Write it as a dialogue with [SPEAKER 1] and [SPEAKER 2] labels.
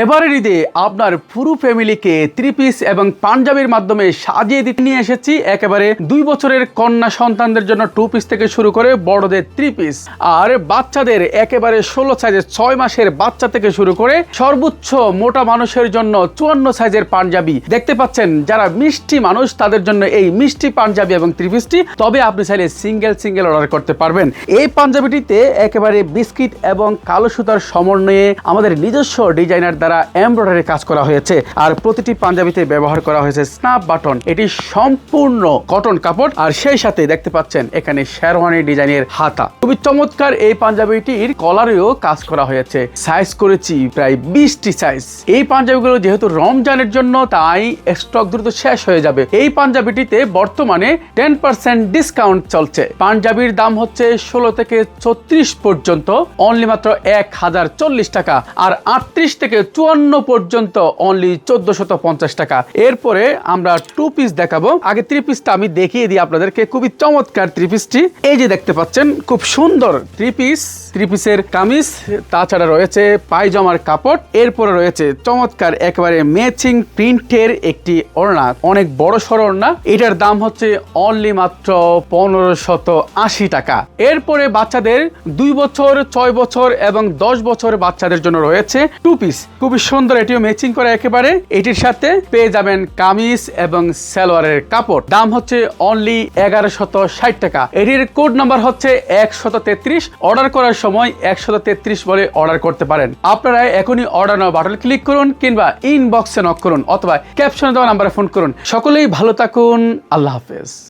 [SPEAKER 1] এবারের ঈদে আপনার পুরো ফ্যামিলিকে থ্রি পিস এবং পাঞ্জাবির মাধ্যমে সাজিয়ে দিতে নিয়ে এসেছি একেবারে 2 বছরের কন্যা সন্তানদের জন্য 2 পিস থেকে শুরু করে বড়দের 3 পিস আর বাচ্চাদের একেবারে 16 সাইজের 6 মাসের বাচ্চা থেকে শুরু করে সর্বোচ্চ মোটা মানুষের জন্য 54 সাইজের পাঞ্জাবি দেখতে পাচ্ছেন। যারা মিষ্টি মানুষ তাদের জন্য এই মিষ্টি পাঞ্জাবি এবং 3 পিসটি, তবে আপনি চাইলে সিঙ্গেল অর্ডার করতে পারবেন। এই পাঞ্জাবিটিতে একেবারে বিস্কিট এবং কালো সুতার সমন্বয়ে আমাদের নিজস্ব ডিজাইনার দ্বারা এমব্রয়ডারি কাজ করা হয়েছে আর প্রতিটি পাঞ্জাবিতে ব্যবহার করা হয়েছে স্ন্যাপ বাটন। এটি সম্পূর্ণ কটন কাপড় আর সেই সাথে দেখতে পাচ্ছেন এখানে শেরওয়ানি ডিজাইনের হাতা। খুবই চমৎকার এই পাঞ্জাবিটির কলারেও কাজ করা হয়েছে। সাইজ করেছি প্রায় 20টি সাইজ। এই পাঞ্জাবিগুলো যেহেতু রমজানের জন্য তাই স্টক দ্রুত শেষ হয়ে যাবে। এই পাঞ্জাবিটিতে বর্তমানে 10% ডিসকাউন্ট চলছে। পাঞ্জাবির দাম হচ্ছে 16 থেকে 36 পর্যন্ত অনলি মাত্র 1040 টাকা আর 38 থেকে 54 পর্যন্ত অনলি 1450 টাকা। এরপরে আমরা 2 পিস দেখাবো। আগে 3 পিসটা আমি দেখিয়ে দিই আপনাদেরকে। খুবই চমৎকার 3 পিসটি, এই যে দেখতে পাচ্ছেন খুব সুন্দর 3 পিসের কামিজ, তাছাড়া রয়েছে পায়জামার কাপড়, এরপরে রয়েছে চমৎকার একেবারে ম্যাচিং প্রিন্টের একটি ওড়না, অনেক বড় সড় ওড়না। এটার দাম হচ্ছে অনলি মাত্র 1580 টাকা। এরপরে বাচ্চাদের 2 বছর, 6 বছর এবং 10 বছর বাচ্চাদের জন্য রয়েছে 2 পিস। খুবই সুন্দর, এটিও ম্যাচিং করে একেবারে। এটির সাথে পেয়ে যাবেন কামিজ এবং সালোয়ারের কাপড়। দাম হচ্ছে অনলি 1160 টাকা। এটির কোড নাম্বার হচ্ছে 133। অর্ডার করার সময় 133 বলে অর্ডার করতে পারেন। আপনারা এখনই অর্ডার নাও বাটন ক্লিক করুন কিংবা ইনবক্সে নক করুন অথবা ক্যাপশনে দেওয়া নাম্বারে ফোন করুন। সকলেই ভালো থাকুন। আল্লাহ হাফেজ।